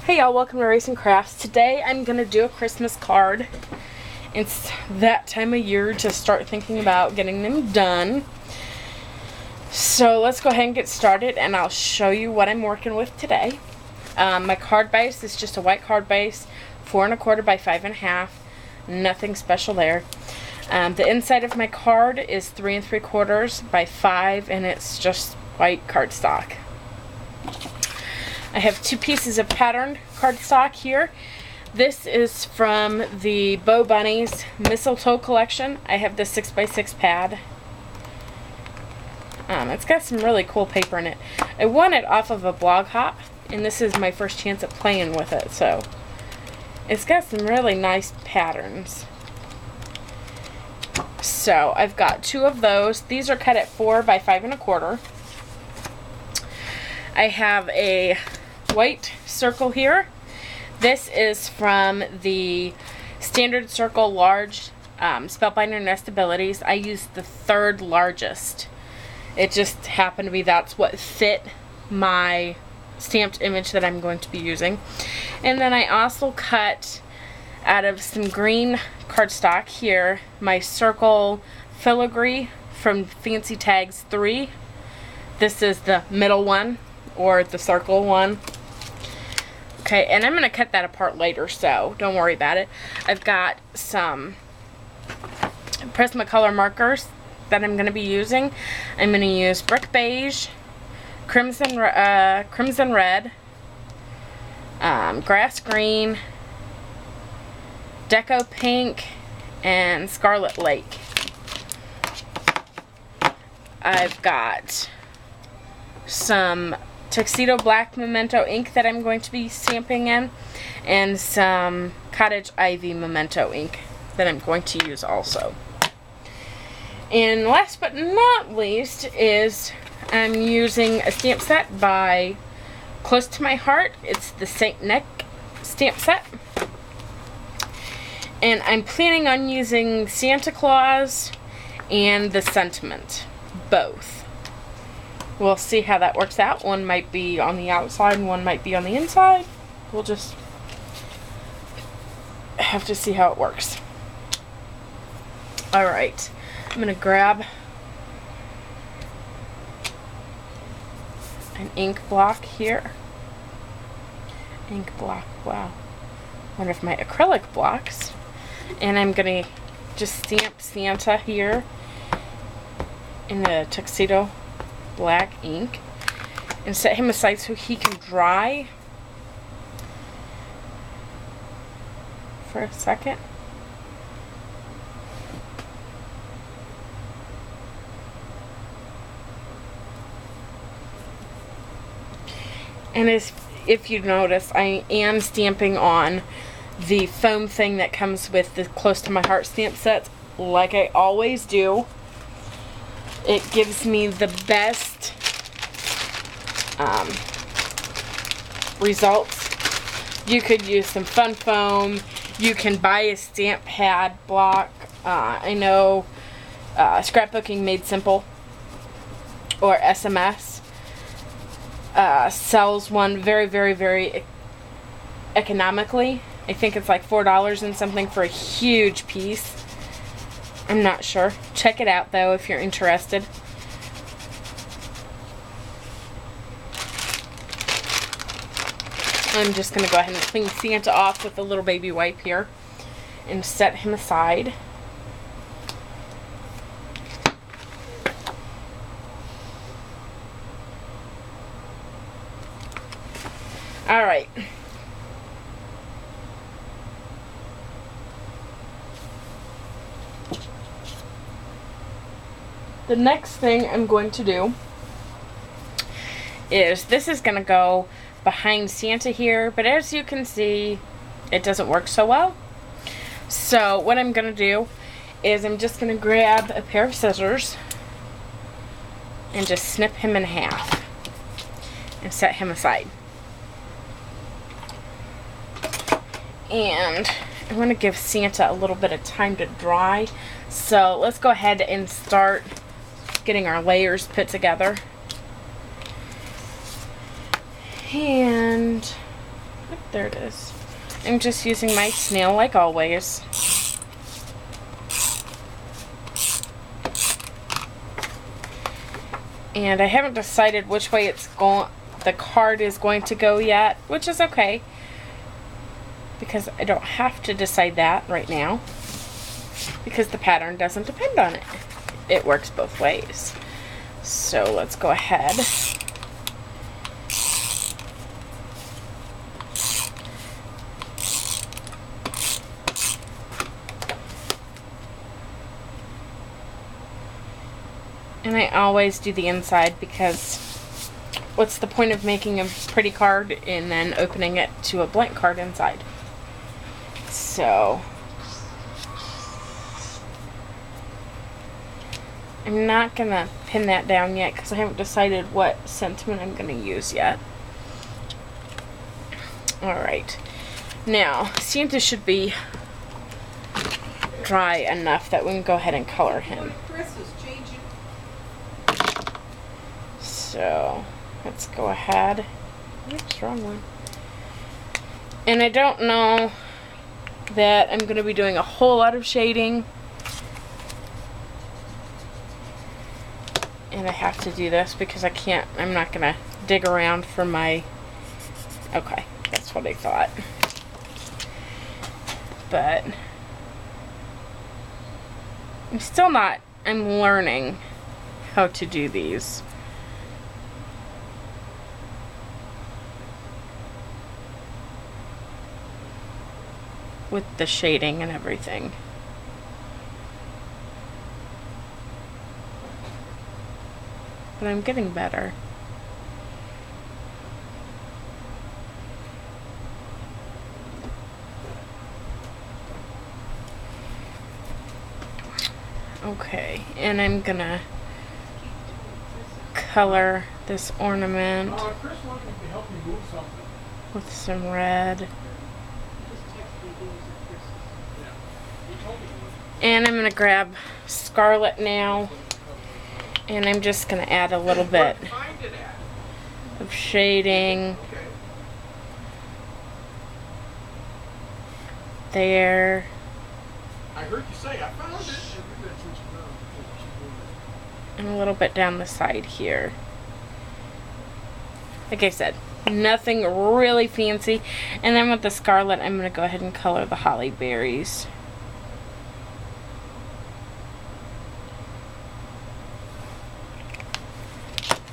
Hey y'all, welcome to Racing Crafts. Today I'm going to do a Christmas card. It's that time of year to start thinking about getting them done. So let's go ahead and get started and I'll show you what I'm working with today. My card base is just a white card base, 4 1/4 by 5 1/2. Nothing special there. The inside of my card is 3 3/4 by 5 and it's just white cardstock. I have 2 pieces of patterned cardstock here. This is from the Bo Bunnies Mistletoe collection. I have the 6x6 pad. It's got some really cool paper in it. I won it off of a blog hop, and this is my first chance at playing with it, so it's got some really nice patterns. So I've got 2 of those. These are cut at 4 by 5 1/4. I have a white circle here. This is from the Standard Circle Large Spellbinder Nestabilities. I used the 3rd largest. It just happened to be that's what fit my stamped image that I'm going to be using. And then I also cut out of some green cardstock here my circle filigree from Fancy Tags 3. This is the middle one, or the circle one. Okay, and I'm going to cut that apart later, so don't worry about it. I've got some Prismacolor markers that I'm going to be using. I'm going to use Brick Beige, Crimson Red, Grass Green, Deco Pink, and Scarlet Lake. I've got some Tuxedo Black Memento ink that I'm going to be stamping in, and some Cottage Ivy Memento ink that I'm going to use also. And last but not least is I'm using a stamp set by Close to My Heart. It's the Saint Nick stamp set. And I'm planning on using Santa Claus and the Sentiment, both. We'll see how that works out. One might be on the outside and one might be on the inside. We'll just have to see how it works. Alright, I'm going to grab an ink block here. Ink block, wow. One of my acrylic blocks. And I'm going to just stamp Santa here in the Tuxedo Black ink and set him aside so he can dry for a second. And if you notice, I am stamping on the foam thing that comes with the Close to My Heart stamp sets, like I always do. It gives me the best results. You could use some fun foam. You can buy a stamp pad block. I know Scrapbooking Made Simple or SMS sells one very, very, very economically. I think it's like $4 and something for a huge piece. I'm not sure. Check it out though if you're interested. I'm just going to go ahead and clean Santa off with a little baby wipe here and set him aside. Alright. The next thing I'm going to do is this is going to go behind Santa here, but as you can see, it doesn't work so well. So what I'm going to do is I'm just going to grab a pair of scissors and just snip him in half and set him aside. And I'm going to give Santa a little bit of time to dry. So let's go ahead and start getting our layers put together. And There it is. I'm just using my snail like always. And I haven't decided which way the card is going to go yet, which is okay, because I don't have to decide that right now, because the pattern doesn't depend on it. It works both ways. So let's go ahead. And I always do the inside, because what's the point of making a pretty card and then opening it to a blank card inside? So I'm not gonna pin that down yet because I haven't decided what sentiment I'm gonna use yet. Alright, now Santa should be dry enough that we can go ahead and color him. So let's go ahead. Oops, wrong one. And I don't know that I'm going to be doing a whole lot of shading. And I have to do this because I'm not going to dig around for my, okay, that's what I thought. But I'm learning how to do these. With the shading and everything. But I'm getting better. Okay, and I'm gonna color this ornament with some red. And I'm going to grab Scarlet now, and I'm just going to add a little bit of shading there. I heard you say I found it. And a little bit down the side here. Like I said, nothing really fancy. And then with the Scarlet, I'm going to go ahead and color the holly berries.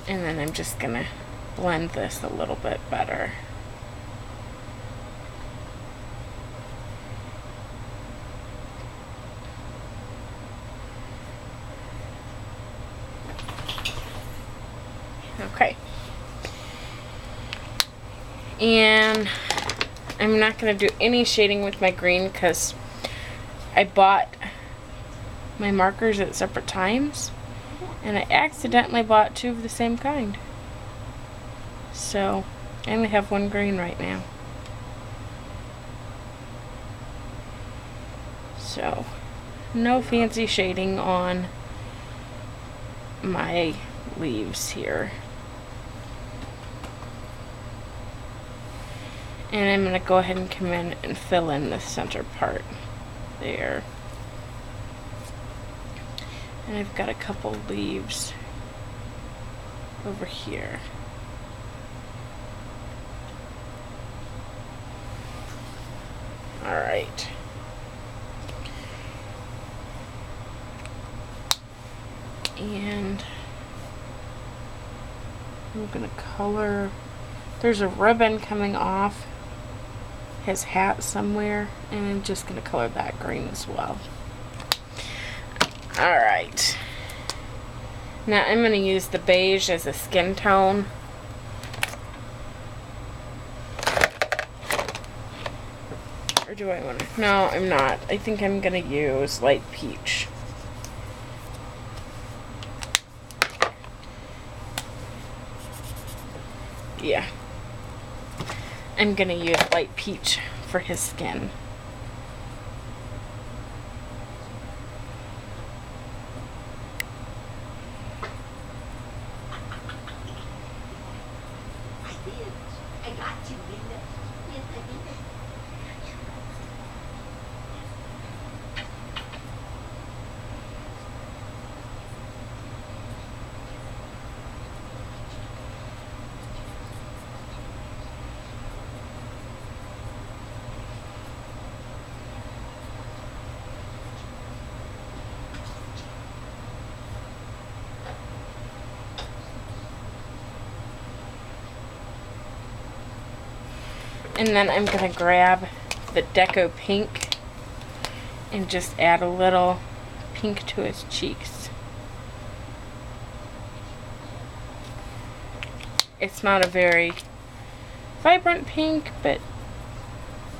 And then I'm just going to blend this a little bit better. Okay. And I'm not going to do any shading with my green because I bought my markers at separate times. And I accidentally bought two of the same kind. So, I only have one green right now. So, no fancy shading on my leaves here. And I'm going to go ahead and come in and fill in the center part there. And I've got a couple leaves over here. Alright. And I'm gonna color, there's a ribbon coming off his hat somewhere, and I'm just gonna color that green as well. Alright. Now I'm going to use the beige as a skin tone. Or do I want to? No, I'm not. I think I'm going to use light peach. Yeah. I'm going to use light peach for his skin. And then I'm gonna grab the Deco Pink and just add a little pink to his cheeks. It's not a very vibrant pink, but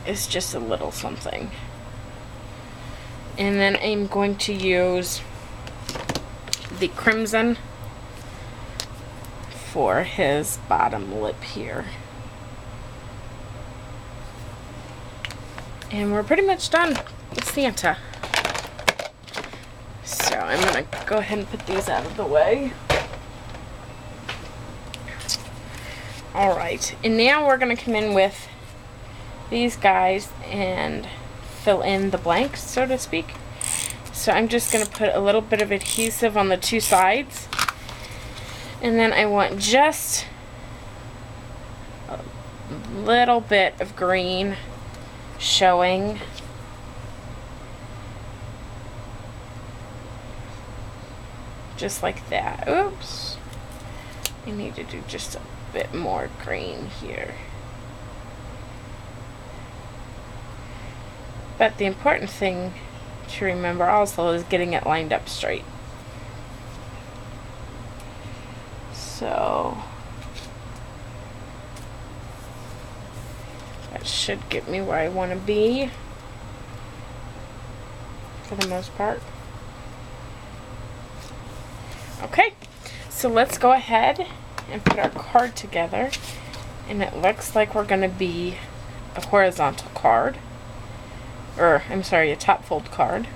it's just a little something. And then I'm going to use the crimson for his bottom lip here. And we're pretty much done with Santa. So I'm gonna go ahead and put these out of the way. Alright, and now we're gonna come in with these guys and fill in the blanks, so to speak. So I'm just gonna put a little bit of adhesive on the two sides. And then I want just a little bit of green showing. Just like that. Oops. I need to do just a bit more green here. But the important thing to remember also is getting it lined up straight. So that should get me where I want to be for the most part. Okay, so let's go ahead and put our card together, and it looks like we're going to be a horizontal card, or I'm sorry, a top fold card.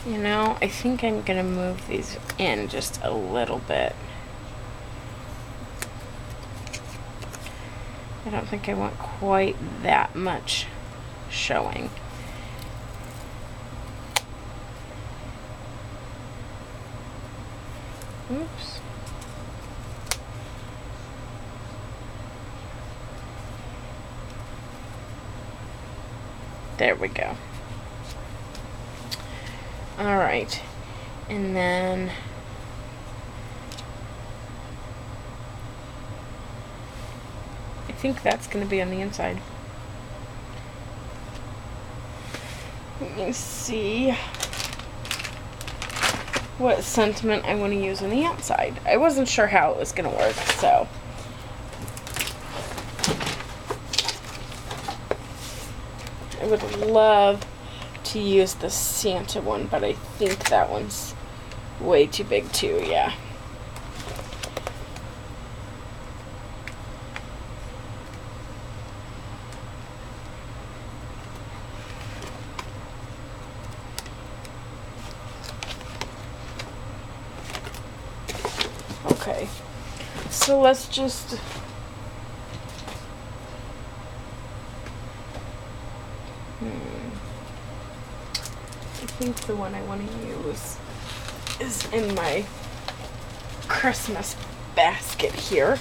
You know, I think I'm going to move these in just a little bit. I don't think I want quite that much showing. Oops. There we go. All right, and then I think that's going to be on the inside. Let me see what sentiment I want to use on the outside. I wasn't sure how it was going to work, so I would love to use the Santa one, but I think that one's way too big too, yeah. Okay, so let's just I think the one I want to use is in my Christmas basket here.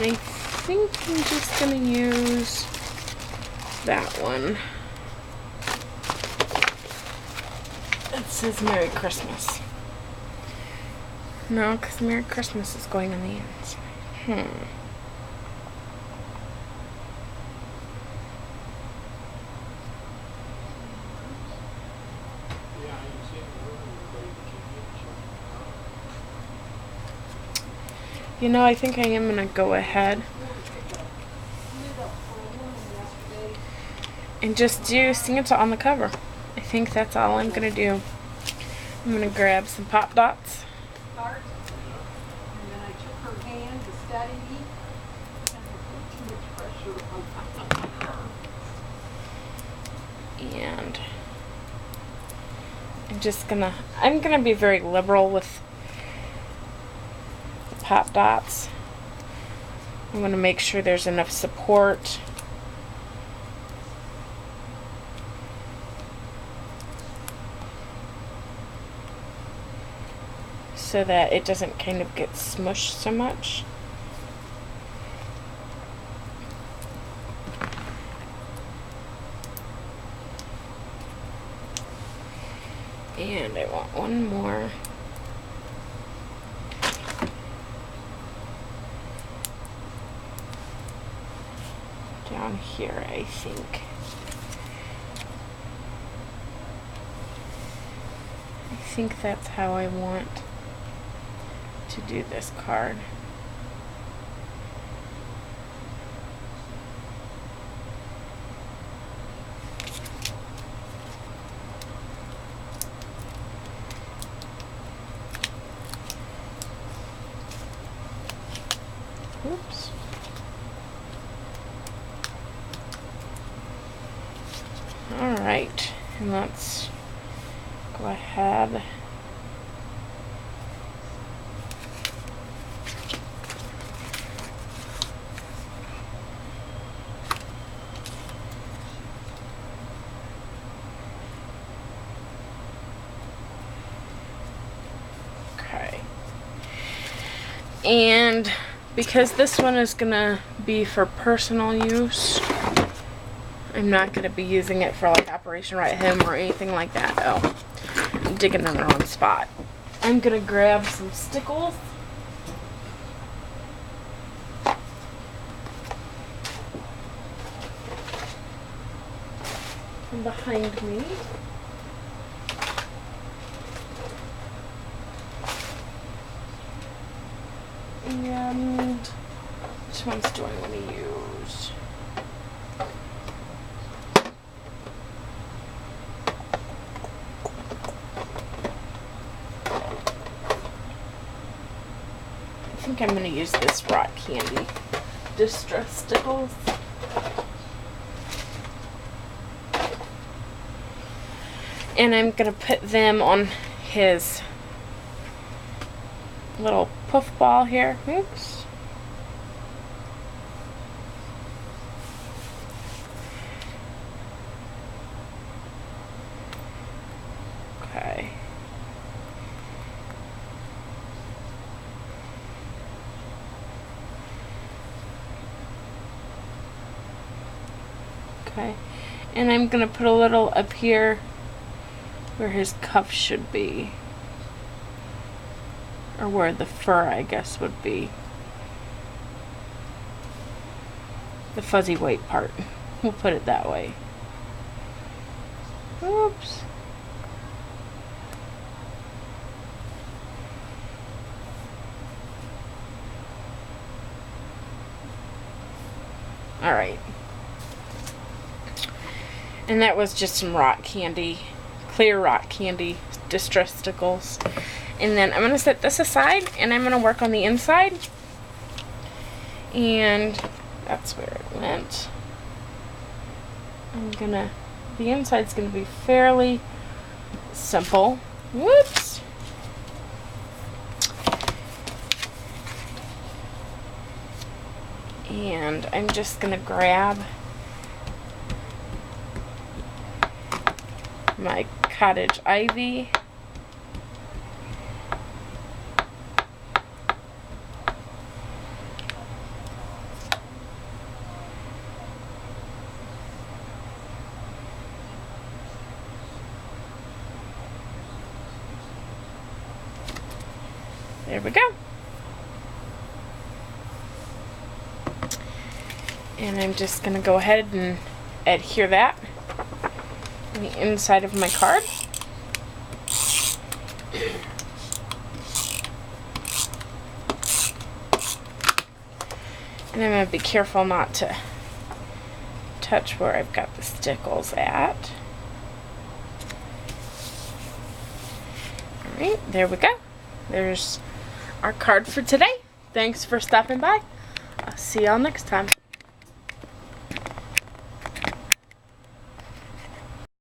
I think I'm just going to use that one. It says Merry Christmas. No, because Merry Christmas is going on the inside. You know, I think I am going to go ahead and just do Santa on the cover. I think that's all I'm going to do. I'm gonna grab some pop dots. Start. And then I took her hand to steady me. And I put too much pressure on her. And I'm gonna be very liberal with the pop dots. I'm gonna make sure there's enough support. So that it doesn't kind of get smushed so much. And I want one more. Down here, I think. I think that's how I want to do this card. Oops. All right, and let's go ahead. Okay. And because this one is gonna be for personal use, I'm not gonna be using it for like Operation Right Home or anything like that. Oh, I'm digging in the wrong spot. I'm gonna grab some stickles. From behind me. And which ones do I want to use? I think I'm going to use this Rock Candy Distress Stickles. And I'm going to put them on his little puff ball here. Oops. Okay. Okay. And I'm gonna put a little up here where his cuff should be. Or where the fur, I guess, would be. The fuzzy white part. We'll put it that way. Oops. Alright. And that was just some rock candy. Clear rock candy distress stickles. And then I'm going to set this aside and I'm going to work on the inside. And that's where it went. The inside's going to be fairly simple. Whoops. And I'm just going to grab my cottage ivy. There we go. And I'm just going to go ahead and adhere that on the inside of my card. And I'm going to be careful not to touch where I've got the stickles at. Alright, there we go. There's our card for today. Thanks for stopping by. I'll see y'all next time.